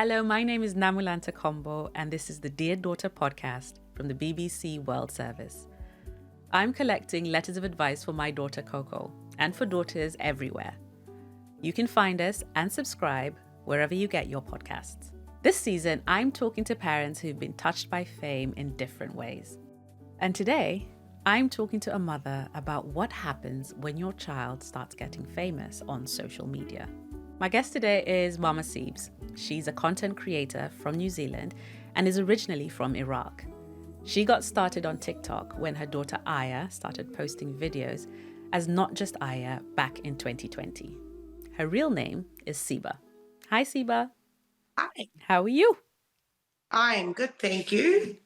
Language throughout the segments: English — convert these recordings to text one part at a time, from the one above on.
Hello, my name is Namulanta Kombo, and this is the Dear Daughter podcast from the BBC World Service. I'm collecting letters of advice for my daughter Coco and for daughters everywhere. You can find us and subscribe wherever you get your podcasts. This season, I'm talking to parents who've been touched by fame in different ways. And today, I'm talking to a mother about what happens when your child starts getting famous on social media. My guest today is Mama Seebz. She's a content creator from New Zealand and is originally from Iraq. She got started on TikTok when her daughter Aya started posting videos as Not Just Aya back in 2020. Her real name is Seba. Hi, Seba. Hi, How are you? I'm good, thank you.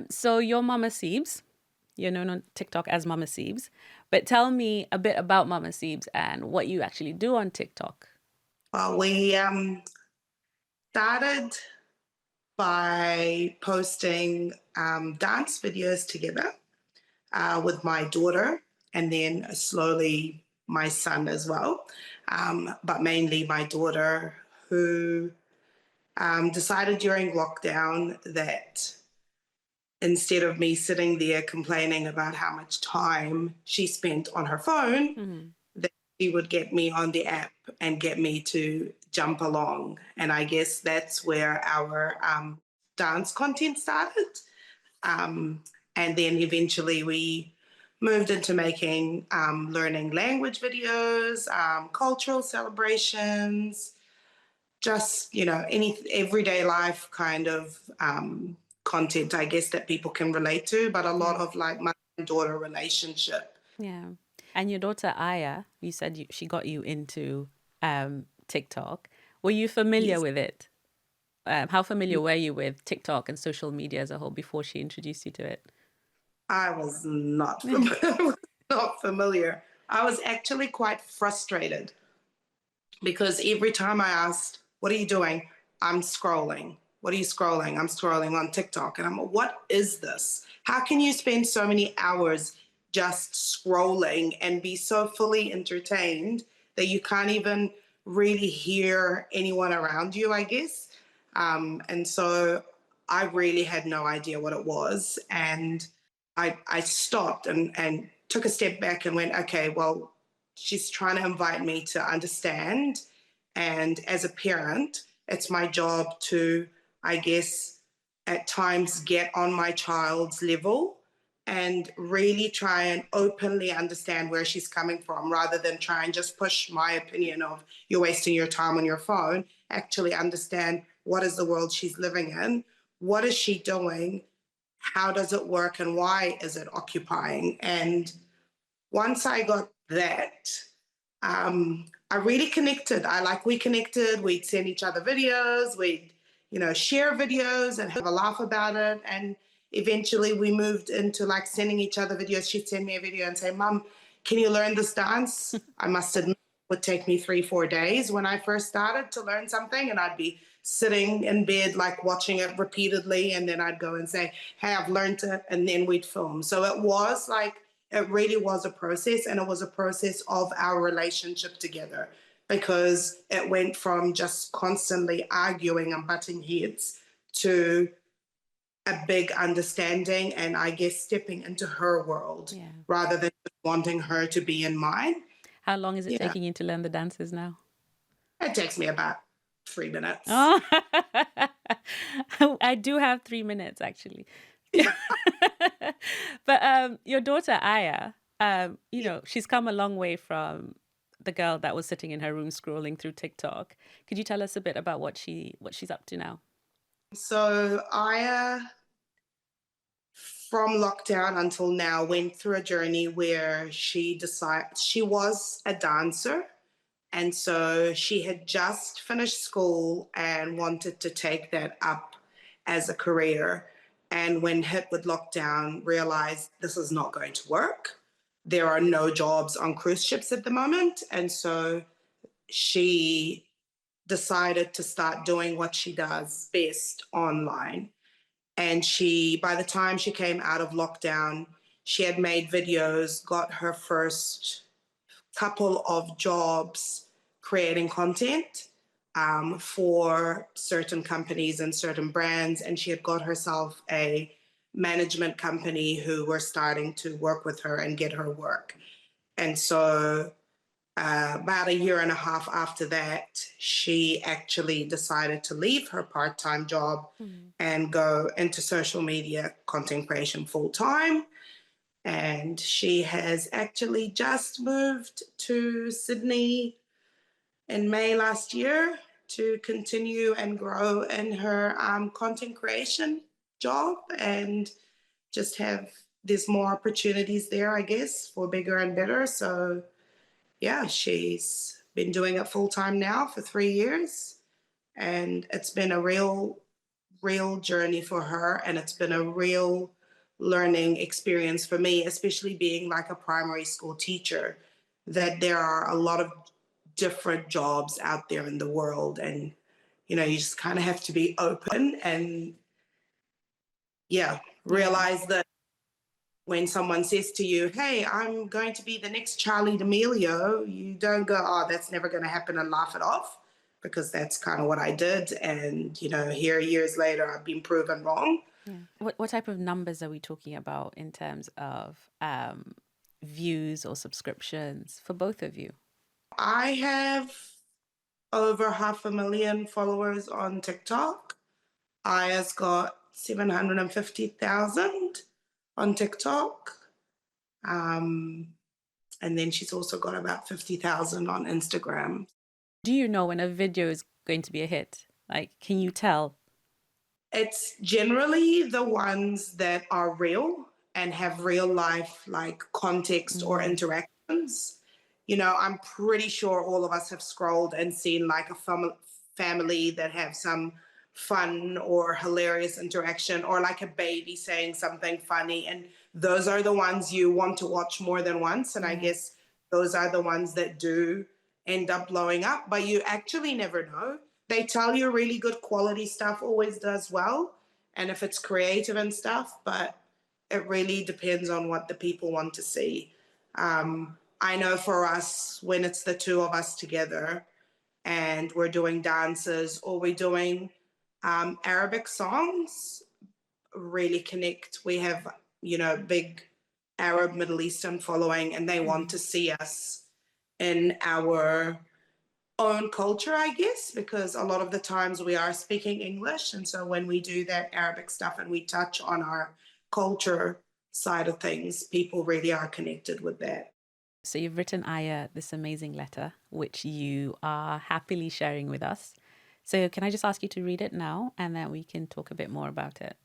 So you're Mama Seebz. You're known on TikTok as Mama Seebz. But tell me a bit about Mama Seebz and what you actually do on TikTok. Well, we started by posting dance videos together with my daughter, and then slowly my son as well, but mainly my daughter, who decided during lockdown that instead of me sitting there complaining about how much time she spent on her phone, that she would get me on the app and get me to jump along. And I guess that's where our dance content started. And then eventually we moved into making learning language videos, cultural celebrations, just, any everyday life kind of content, I guess, that people can relate to, but a lot of like mother and daughter relationship. Yeah. And your daughter Aya, you said she got you into TikTok. Were you familiar Yes. with it? How familiar were you with TikTok and social media as a whole before she introduced you to it? I was not familiar. Not familiar. I was actually quite frustrated because every time I asked, "What are you doing?" "I'm scrolling." "What are you scrolling?" "I'm scrolling on TikTok." And I'm like, what is this? How can you spend so many hours just scrolling and be so fully entertained that you can't even really hear anyone around you, I guess? And so I really had no idea what it was. And I stopped and took a step back and went, okay, well, she's trying to invite me to understand. And as a parent, it's my job to, I guess, at times get on my child's level and really try and openly understand where she's coming from rather than try and just push my opinion of you're wasting your time on your phone. Actually understand what is the world she's living in, what is she doing, how does it work, and why is it occupying. And once I got that, I really connected. We connected. We'd send each other videos. We'd, share videos and have a laugh about it. And eventually we moved into like sending each other videos. She'd send me a video and say, "Mom, can you learn this dance?" I must admit, it would take me 3-4 days when I first started to learn something. And I'd be sitting in bed, like watching it repeatedly. And then I'd go and say, "Hey, I've learned it." And then we'd film. So it really was a process, and it was a process of our relationship together because it went from just constantly arguing and butting heads to a big understanding and I guess stepping into her world rather than wanting her to be in mine. How long is it Yeah, taking you to learn the dances now? it takes me about 3 minutes. Oh, I do have 3 minutes actually. But your daughter Aya, she's come a long way from the girl that was sitting in her room scrolling through TikTok. Could you tell us a bit about what she's up to now? So Aya, from lockdown until now, went through a journey where she was a dancer. And so she had just finished school and wanted to take that up as a career. And when hit with lockdown, realized this is not going to work. There are no jobs on cruise ships at the moment. And so she decided to start doing what she does best online. And by the time she came out of lockdown, she had made videos, got her first couple of jobs creating content. for certain companies and certain brands. And she had got herself a management company who were starting to work with her and get her work. And so about a year and a half after that, she actually decided to leave her part-time job and go into social media content creation full-time. And she has actually just moved to Sydney in May last year to continue and grow in her content creation job and just have there's more opportunities there, I guess, for bigger and better. So yeah, she's been doing it full time now for 3 years, and it's been a real journey for her, and it's been a real learning experience for me, especially being like a primary school teacher, that there are a lot of different jobs out there in the world, and you just kind of have to be open and realize that when someone says to you, hey, I'm going to be the next Charlie D'Amelio, you don't go, oh, that's never going to happen, and laugh it off, because that's kind of what I did. And, here years later, I've been proven wrong. Yeah. What type of numbers are we talking about in terms of views or subscriptions for both of you? I have over 500,000 followers on TikTok. Aya's got 750,000 on TikTok. And then she's also got about 50,000 on Instagram. Do you know when a video is going to be a hit? Like, can you tell? It's generally the ones that are real and have real life, like context or interactions. I'm pretty sure all of us have scrolled and seen like a family that have some fun or hilarious interaction, or like a baby saying something funny. And those are the ones you want to watch more than once. And I guess those are the ones that do end up blowing up, but you actually never know. They tell you really good quality stuff always does well, and if it's creative and stuff, but it really depends on what the people want to see. I know for us, when it's the two of us together and we're doing dances or we're doing Arabic songs, really connect. We have, big Arab Middle Eastern following, and they want to see us in our own culture, I guess, because a lot of the times we are speaking English. And so when we do that Arabic stuff and we touch on our culture side of things, people really are connected with that. So you've written Aya this amazing letter, which you are happily sharing with us. So can I just ask you to read it now, and then we can talk a bit more about it?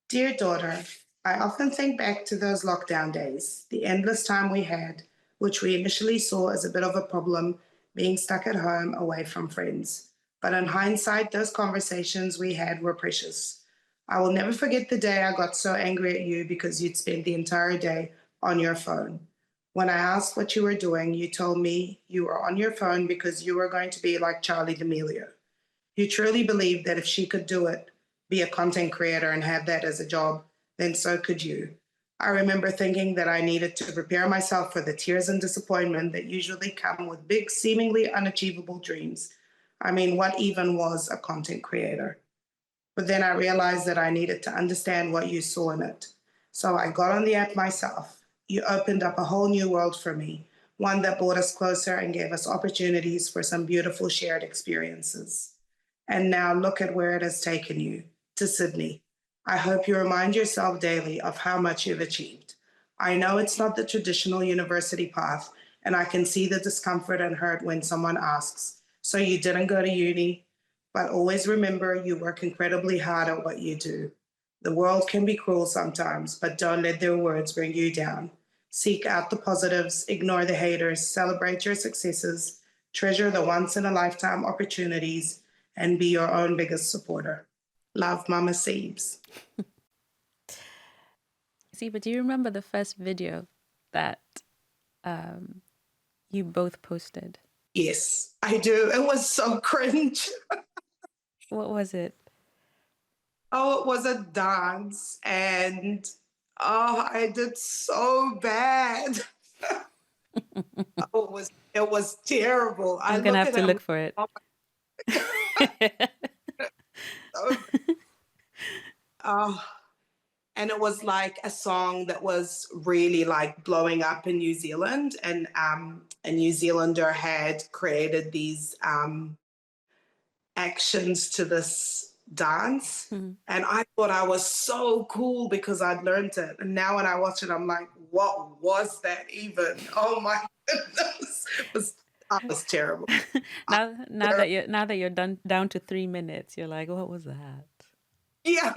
Dear daughter, I often think back to those lockdown days, the endless time we had, which we initially saw as a bit of a problem, being stuck at home away from friends. But in hindsight, those conversations we had were precious. I will never forget the day I got so angry at you because you'd spent the entire day on your phone. When I asked what you were doing, you told me you were on your phone because you were going to be like Charlie D'Amelio. You truly believed that if she could do it, be a content creator and have that as a job, then so could you. I remember thinking that I needed to prepare myself for the tears and disappointment that usually come with big, seemingly unachievable dreams. I mean, what even was a content creator? But then I realized that I needed to understand what you saw in it. So I got on the app myself. You opened up a whole new world for me, one that brought us closer and gave us opportunities for some beautiful shared experiences. And now look at where it has taken you, to Sydney. I hope you remind yourself daily of how much you've achieved. I know it's not the traditional university path, and I can see the discomfort and hurt when someone asks, so you didn't go to uni? But always remember you work incredibly hard at what you do. The world can be cruel sometimes, but don't let their words bring you down. Seek out the positives, ignore the haters, celebrate your successes, treasure the once-in-a-lifetime opportunities, and be your own biggest supporter. Love, Mama Seebz. Seba, do you remember the first video that you both posted? Yes, I do. It was so cringe. What was it? Oh, it was a dance, and I did so bad. It was terrible. I'm gonna have to look for it. So, oh, and it was like a song that was really like blowing up in New Zealand, and a New Zealander had created these actions to this dance. Mhm. And I thought I was so cool because I'd learned it. And now when I watch it, I'm like, what was that even? Oh my goodness. I was terrible. I was Now that you're down to 3 minutes, you're like, what was that? yeah.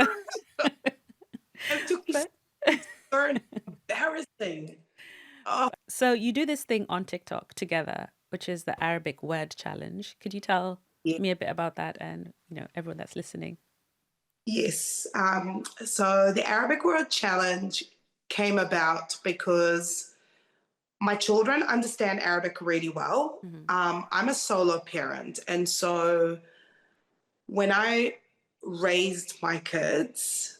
It took me But so embarrassing. Oh, so you do this thing on TikTok together, which is the Arabic word challenge. Could you tell yeah. me a bit about that and, everyone that's listening? Yes. So the Arabic Word Challenge came about because my children understand Arabic really well. Hmm. I'm a solo parent. And so when I raised my kids,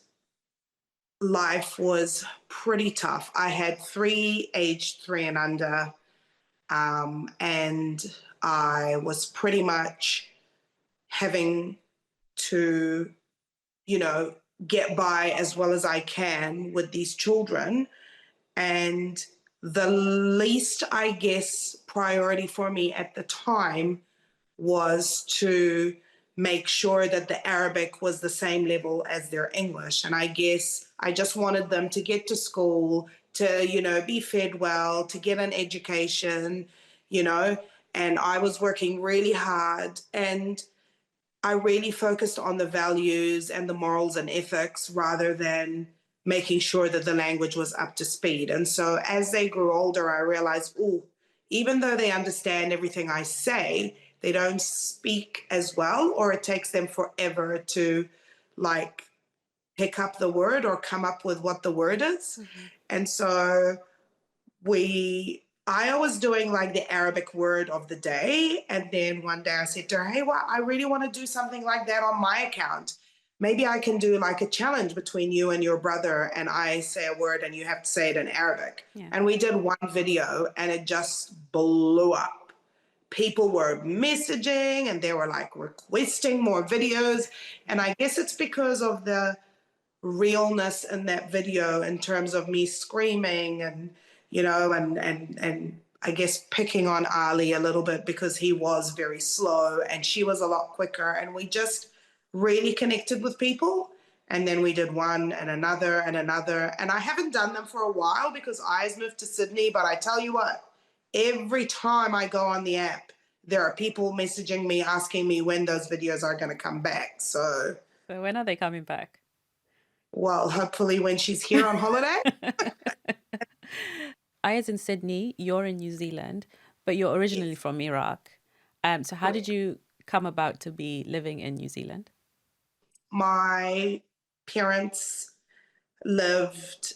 life was pretty tough. I had three aged 3 and under, and I was pretty much having to, you know, get by as well as I can with these children. And the least, I guess, priority for me at the time was to make sure that the Arabic was the same level as their English. And I guess I just wanted them to get to school, to, be fed well, to get an education, you know, and I was working really hard. And I really focused on the values and the morals and ethics rather than making sure that the language was up to speed. And so as they grew older, I realized, oh, even though they understand everything I say, they don't speak as well, or it takes them forever to like pick up the word or come up with what the word is. Hmm. And so I was doing like the Arabic word of the day. And then one day I said to her, hey, well, I really want to do something like that on my account. Maybe I can do like a challenge between you and your brother, and I say a word and you have to say it in Arabic. Yeah. And we did one video and it just blew up. People were messaging and they were like requesting more videos. And I guess it's because of the realness in that video in terms of me screaming and and I guess picking on Ali a little bit because he was very slow and she was a lot quicker, and we just really connected with people. And then we did one and another and another, and I haven't done them for a while because I's moved to Sydney. But I tell you what, every time I go on the app, there are people messaging me asking me when those videos are going to come back. So So when are they coming back? well, hopefully when she's here on holiday. I is in Sydney, you're in New Zealand, but you're originally Yes. from Iraq. So how did you come about to be living in New Zealand? My parents lived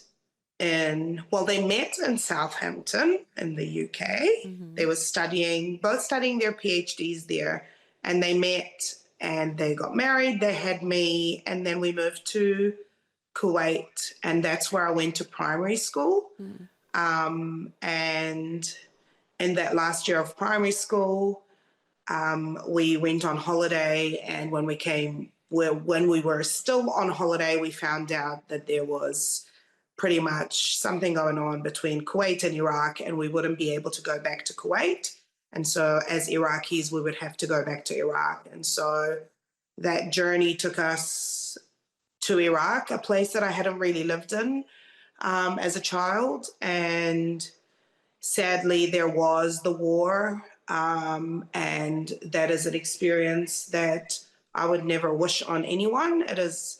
well, they met in Southampton in the UK. Hmm. They were both studying their PhDs there, and they met and they got married. They had me, and then we moved to Kuwait, and that's where I went to primary school. Mm. And in that last year of primary school, we went on holiday, and when we were still on holiday, we found out that there was pretty much something going on between Kuwait and Iraq, and we wouldn't be able to go back to Kuwait. And so, as Iraqis, we would have to go back to Iraq. And so, that journey took us to Iraq, a place that I hadn't really lived in as a child. And sadly, there was the war, and that is an experience that I would never wish on anyone. It is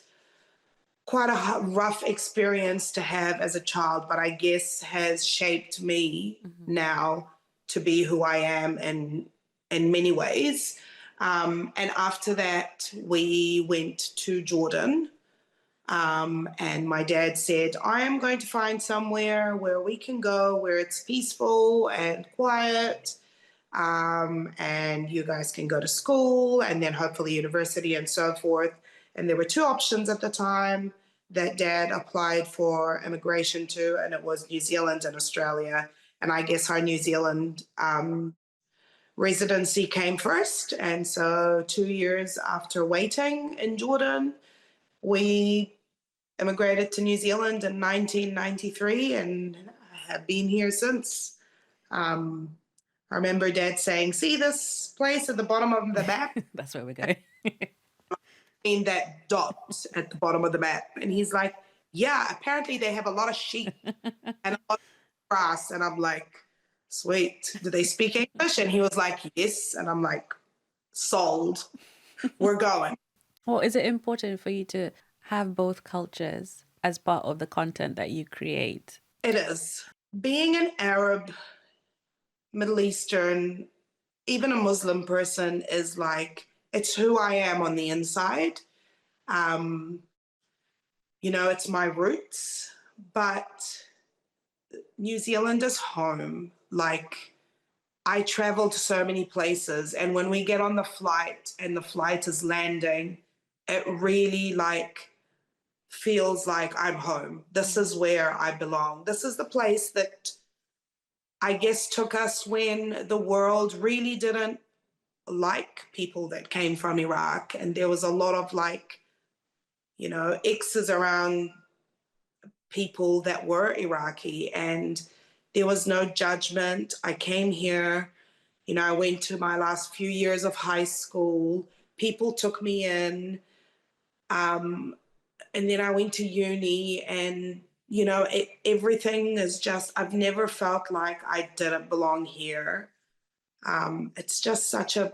quite a rough experience to have as a child, but I guess has shaped me Hmm. now to be who I am in many ways. And after that, we went to Jordan. And my dad said, I am going to find somewhere where we can go where it's peaceful and quiet. And you guys can go to school and then hopefully university and so forth. And there were two options at the time that Dad applied for immigration to, and it was New Zealand and Australia. And I guess our New Zealand residency came first. And so 2 years after waiting in Jordan, we immigrated to New Zealand in 1993 and have been here since. I remember Dad saying, "See this place at the bottom of the map? That's where we're going. In that dot at the bottom of the map." And he's like, "Yeah, apparently they have a lot of sheep and a lot of grass." And I'm like, "Sweet. Do they speak English?" And he was like, "Yes." And I'm like, "Sold. We're going." Well, is it important for you to have both cultures as part of the content that you create? It is. Being an Arab, Middle Eastern, even a Muslim person is like, it's who I am on the inside. Um, it's my roots, but New Zealand is home. Like, I travel to so many places, and when we get on the flight and the flight is landing, it really like feels like I'm home. This is where I belong. This is the place that I guess took us when the world really didn't like people that came from Iraq. And there was a lot of like, X's around people that were Iraqi, and there was no judgment. I came here, I went to my last few years of high school. People took me in. And then I went to uni, and, everything is just, I've never felt like I didn't belong here. It's just such a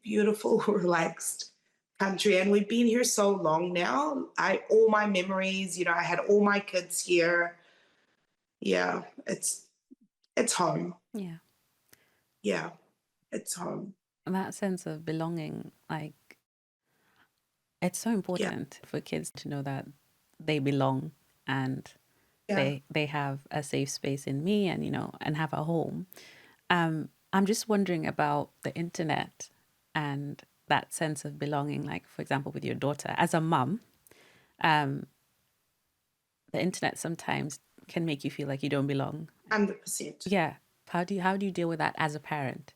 beautiful, relaxed country, and we've been here so long now. All my memories, I had all my kids here. Yeah, it's home. Yeah. Yeah, it's home. And that sense of belonging, like, it's so Yeah, important for kids to know that they belong and yeah. they have a safe space in me and, and have a home. I'm just wondering about the internet and that sense of belonging, like, for example, with your daughter. As a mum, um, the internet sometimes can make you feel like you don't belong. 100%. Yeah. How do you deal with that as a parent?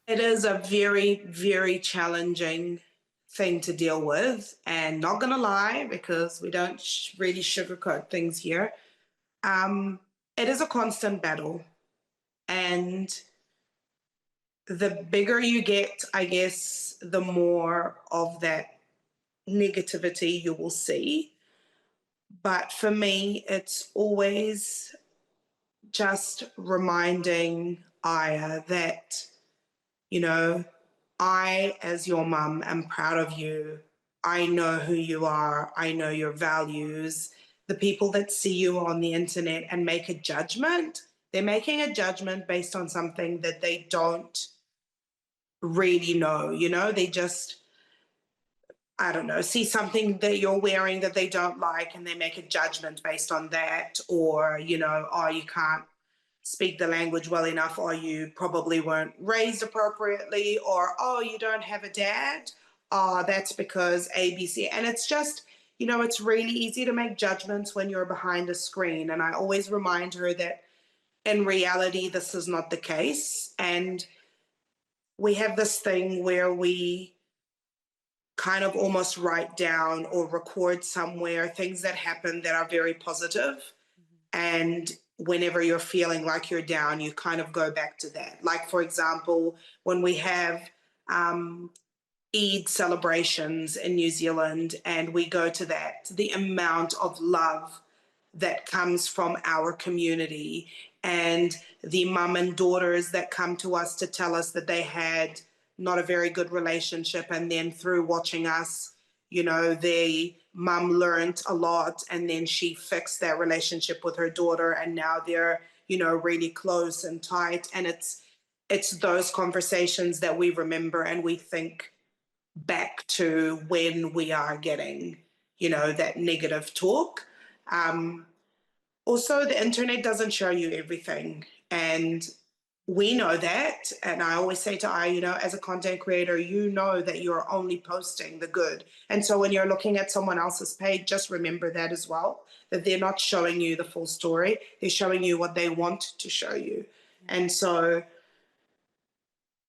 It is a very, very challenging thing to deal with, and not gonna lie, because we don't really sugarcoat things here. It is a constant battle, and the bigger you get, I guess, the more of that negativity you will see. But for me, it's always just reminding Aya that, you know, I, as your mum, am proud of you. I know who you are. I know your values. The people that see you on the internet and make a judgment, they're making a judgment based on something that they don't really know. They just, I don't know, see something that you're wearing that they don't like and they make a judgment based on that. Or, oh, you can't speak the language well enough, or you probably weren't raised appropriately, or, oh, you don't have a dad. Oh, that's because ABC. And it's just, it's really easy to make judgments when you're behind a screen. And I always remind her that in reality, this is not the case. And we have this thing where we kind of almost write down or record somewhere things that happen that are very positive. And whenever you're feeling like you're down, you kind of go back to that. Like, for example, when we have Eid celebrations in New Zealand and we go to that, the amount of love that comes from our community, and the mum and daughters that come to us to tell us that they had not a very good relationship, and then through watching us, the mum learned a lot, and then she fixed that relationship with her daughter, and now they're really close and tight. And it's those conversations that we remember, and we think back to when we are getting that negative talk. Also, the internet doesn't show you everything, and we know that. And I always say to I, as a content creator, that you're only posting the good. And so when you're looking at someone else's page, just remember that as well, that they're not showing you the full story. They're showing you what they want to show you. And so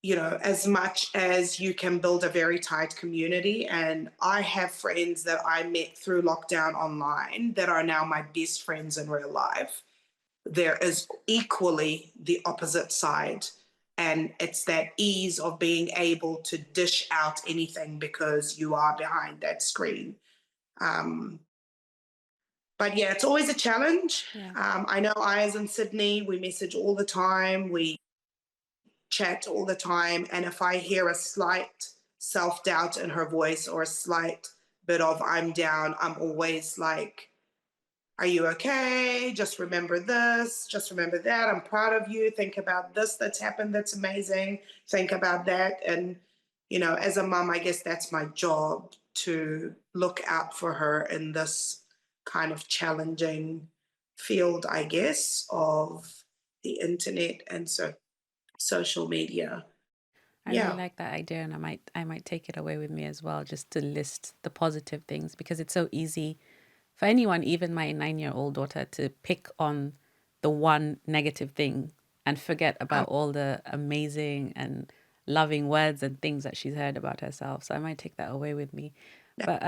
as much as you can build a very tight community. And I have friends that I met through lockdown online that are now my best friends in real life. There is equally the opposite side. And it's that ease of being able to dish out anything because you are behind that screen. Um, but yeah, it's always a challenge. Yeah. I know Aya's in Sydney. We message all the time. We chat all the time. And if I hear a slight self doubt in her voice or a slight bit of I'm down, I'm always like, are you okay? Just remember this, just remember that. I'm proud of you. Think about this that's happened. That's amazing. Think about that. And, as a mom, I guess that's my job to look out for her in this kind of challenging field, I guess, of the internet and social media. I really Yeah. like that idea, and I might take it away with me as well, just to list the positive things, because it's so easy for anyone, even my 9-year-old daughter, to pick on the one negative thing and forget Um, about all the amazing and loving words and things that she's heard about herself. So I might take that away with me. But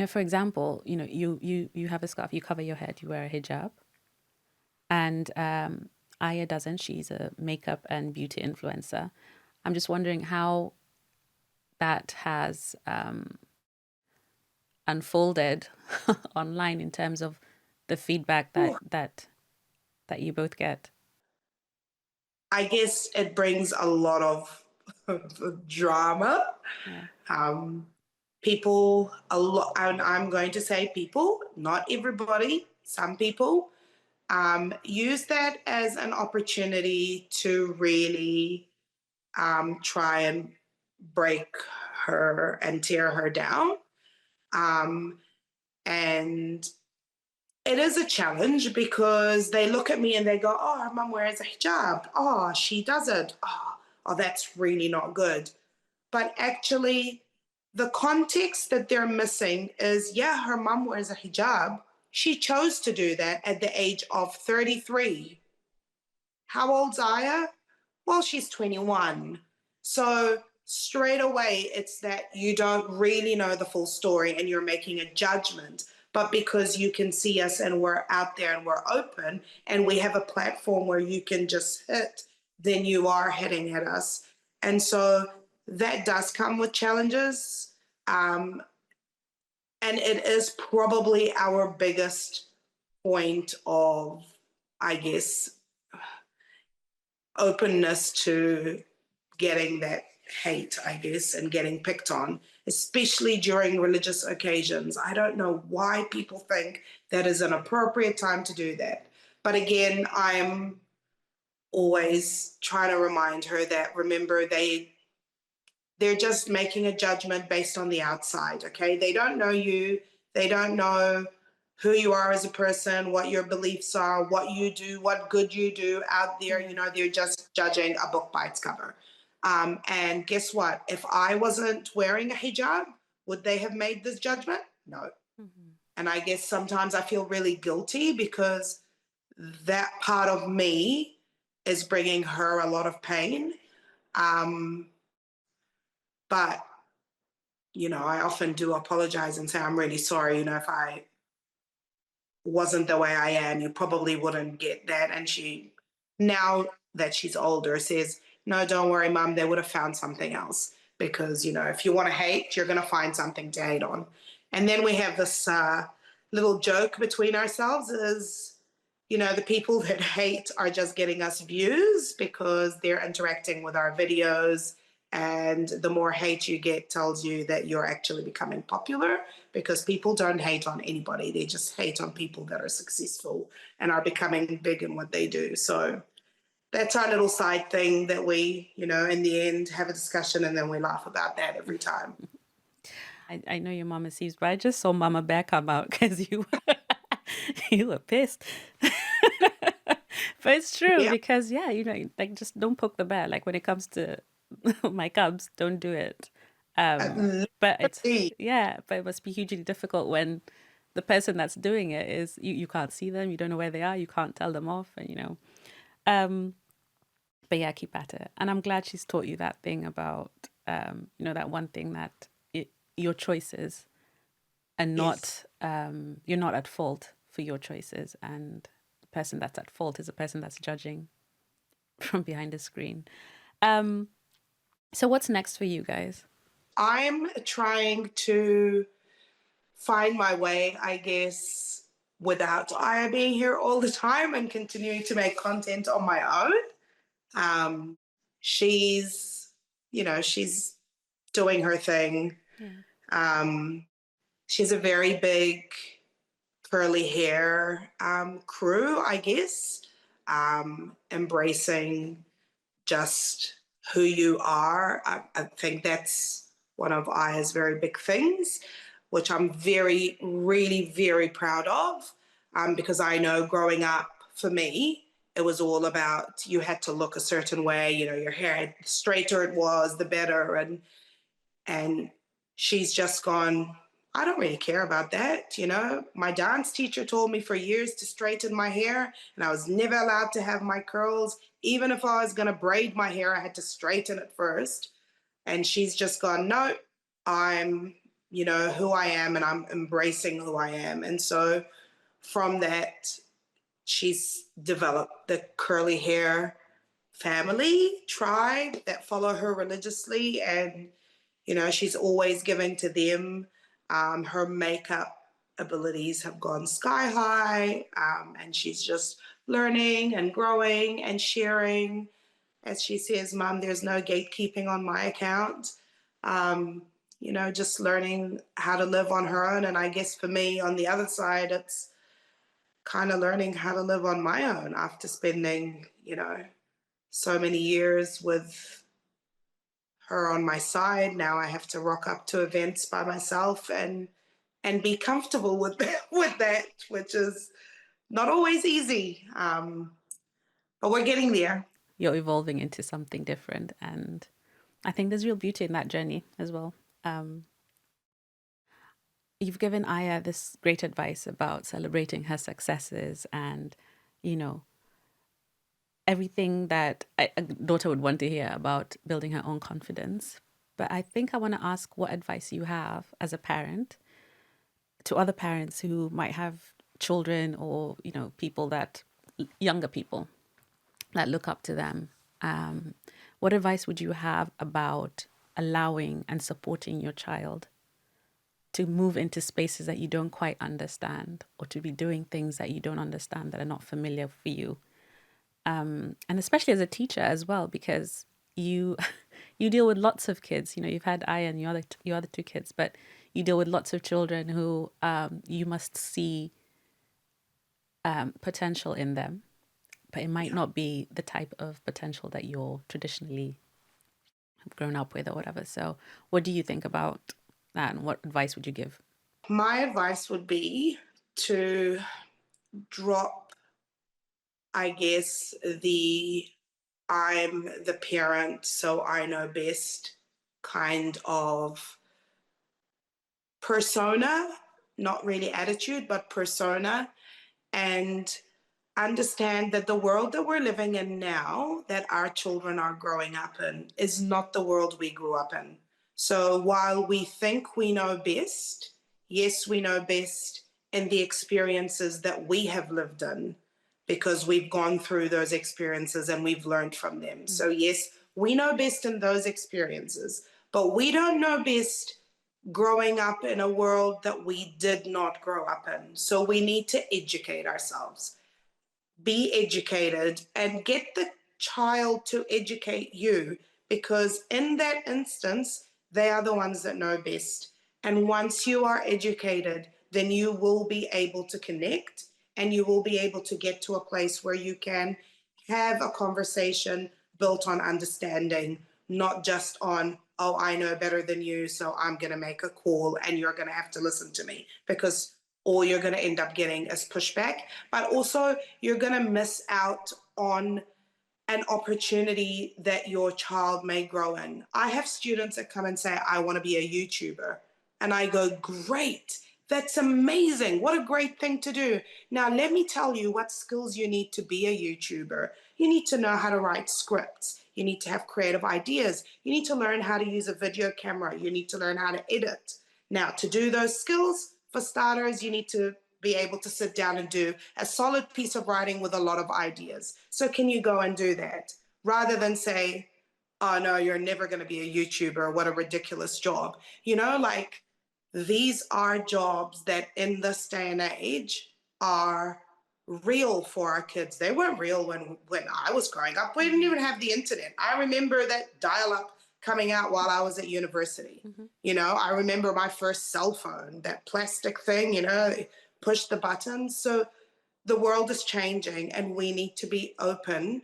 for example, you have a scarf, you cover your head, you wear a hijab, and Aya doesn't. She's a makeup and beauty influencer. I'm just wondering how that has unfolded online in terms of the feedback that Ooh, that you both get. I guess it brings a lot of drama. Yeah. Um, People, a lot, and I'm going to say people, not everybody, some people, use that as an opportunity to really try and break her and tear her down. Um, and it is a challenge because they look at me and they go, oh, her mum wears a hijab. Oh, she doesn't. Oh, that's really not good. But actually, the context that they're missing is, yeah, her mum wears a hijab. She chose to do that at the age of 33. How old's Aya? Well, she's 21. So straight away, it's that you don't really know the full story and you're making a judgment. But because you can see us and we're out there and we're open and we have a platform where you can just hit, then you are hitting at us. And so that does come with challenges. Um, and it is probably our biggest point of, I guess, openness to getting that hate, I guess, and getting picked on, especially during religious occasions. I don't know why people think that is an appropriate time to do that. But again, I'm always trying to remind her that, remember, they're just making a judgment based on the outside, okay? They don't know you. They don't know who you are as a person, what your beliefs are, what you do, what good you do out there. Yeah. They're just judging a book by its cover. And guess what? If I wasn't wearing a hijab, would they have made this judgment? No. Mm-hmm. And I guess sometimes I feel really guilty because that part of me is bringing her a lot of pain. Um, but I often do apologize and say, I'm really sorry. If I wasn't the way I am, you probably wouldn't get that. And she, now that she's older, says, no, don't worry, mum, they would have found something else. Because, if you want to hate, you're going to find something to hate on. And then we have this little joke between ourselves is, the people that hate are just getting us views because they're interacting with our videos. And the more hate you get tells you that you're actually becoming popular, because people don't hate on anybody. They just hate on people that are successful and are becoming big in what they do. So that's our little side thing that we, in the end have a discussion and then we laugh about that every time. I know your Mama Seebz, but I just saw Mama Bear come out because you were pissed. But it's true Yeah. because like, just don't poke the bear. Like when it comes to my cubs, don't do it. But Literally. but it must be hugely difficult when the person that's doing it is you can't see them, you don't know where they are, you can't tell them off, and um But yeah, keep at it. And I'm glad she's taught you that thing about, that one thing that your choices and Yes. not, you're not at fault for your choices. And the person that's at fault is the person that's judging from behind the screen. So what's next for you guys? I'm trying to find my way, I guess, without Aya being here all the time and continuing to make content on my own. She's, she's doing her thing. Yeah. She's a very big curly hair crew, I guess, embracing just who you are. I think that's one of Aya's very big things, which I'm really, very proud of, because I know growing up for me, it was all about you had to look a certain way, your hair, the straighter it was, the better. And she's just gone, I don't really care about that. My dance teacher told me for years to straighten my hair, and I was never allowed to have my curls. Even if I was going to braid my hair, I had to straighten it first. And she's just gone, no, I'm, who I am, and I'm embracing who I am. And so from that, she's developed the curly hair family tribe that follow her religiously, and she's always giving to them. Her makeup abilities have gone sky high, and she's just learning and growing and sharing. As she says, Mom, there's no gatekeeping on my account. Just learning how to live on her own. And I guess for me, on the other side, it's kind of learning how to live on my own after spending, so many years with her on my side. Now I have to rock up to events by myself and be comfortable with with that, which is not always easy. But we're getting there. You're evolving into something different. And I think there's real beauty in that journey as well. Um, you've given Aya this great advice about celebrating her successes and, you know, everything that a daughter would want to hear about building her own confidence. But I think I want to ask what advice you have as a parent to other parents who might have children or, people that, younger people that look up to them. What advice would you have about allowing and supporting your child to move into spaces that you don't quite understand, or to be doing things that you don't understand, that are not familiar for you? And especially as a teacher as well, because you you deal with lots of kids. You've had Aya and your other two kids, but you deal with lots of children who you must see potential in them, but it might not be the type of potential that you're traditionally have grown up with or whatever. So what do you think about that, and what advice would you give? My advice would be to drop, I guess, the I'm the parent, so I know best kind of persona, not really attitude, but persona, and understand that the world that we're living in now, that our children are growing up in, is not the world we grew up in. So while we think we know best, yes, we know best in the experiences that we have lived in, because we've gone through those experiences and we've learned from them. So yes, we know best in those experiences, but we don't know best growing up in a world that we did not grow up in. So we need to educate ourselves, be educated, and get the child to educate you, because in that instance, they are the ones that know best. And once you are educated, then you will be able to connect, and you will be able to get to a place where you can have a conversation built on understanding, not just on, oh, I know better than you, so I'm going to make a call and you're going to have to listen to me, because all you're going to end up getting is pushback. But also, you're going to miss out on an opportunity that your child may grow in. I have students that come and say, I want to be a YouTuber. And I go, great. That's amazing. What a great thing to do. Now, let me tell you what skills you need to be a YouTuber. You need to know how to write scripts. You need to have creative ideas. You need to learn how to use a video camera. You need to learn how to edit. Now, to do those skills, for starters, you need to be able to sit down and do a solid piece of writing with a lot of ideas. So can you go and do that? Rather than say, oh no, you're never going to be a YouTuber. What a ridiculous job. Like, these are jobs that in this day and age are real for our kids. They weren't real when I was growing up. We didn't even have the internet. I remember that dial-up coming out while I was at university. I remember my first cell phone, that plastic thing, push the buttons. So the world is changing, and we need to be open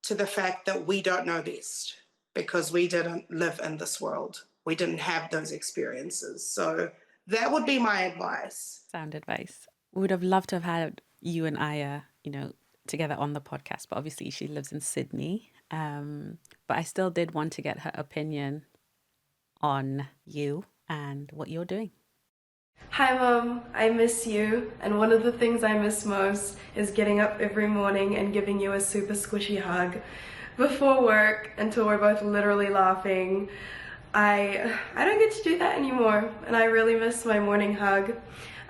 to the fact that we don't know best, because we didn't live in this world. We didn't have those experiences. So that would be my advice. Sound advice. We would have loved to have had you and Aya, together on the podcast, but obviously she lives in Sydney. But I still did want to get her opinion on you and what you're doing. Hi Mum, I miss you, and one of the things I miss most is getting up every morning and giving you a super squishy hug before work until we're both literally laughing. I don't get to do that anymore, and I really miss my morning hug,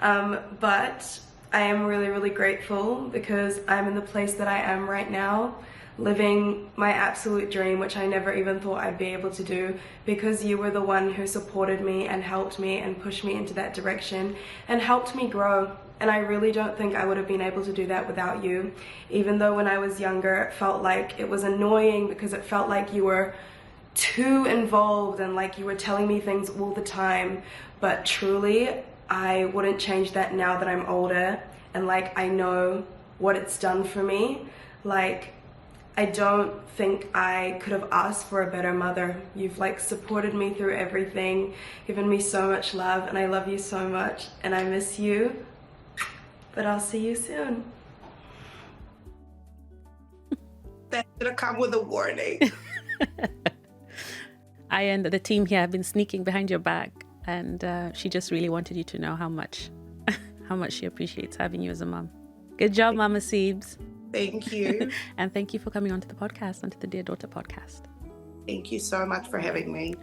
but I am really, really grateful because I'm in the place that I am right now, living my absolute dream, which I never even thought I'd be able to do, because you were the one who supported me and helped me and pushed me into that direction and helped me grow. And I really don't think I would have been able to do that without you, even though when I was younger it felt like it was annoying because it felt like you were too involved and like you were telling me things all the time. But truly, I wouldn't change that now that I'm older and like I know what it's done for me. Like, I don't think I could have asked for a better mother. You've like supported me through everything, given me so much love, and I love you so much, and I miss you, but I'll see you soon. That should have come with a warning. I and the team here have been sneaking behind your back, and she just really wanted you to know how much she appreciates having you as a mom. Good job, Mama Seebz. Thank you. And thank you for coming onto the podcast, onto the Dear Daughter podcast. Thank you so much for having me.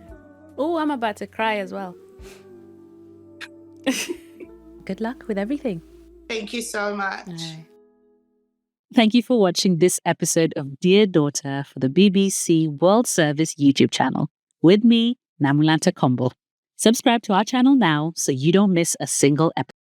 Oh, I'm about to cry as well. Good luck with everything. Thank you so much. Right. Thank you for watching this episode of Dear Daughter for the BBC World Service YouTube channel with me, Namulanta Kombo. Subscribe to our channel now so you don't miss a single episode.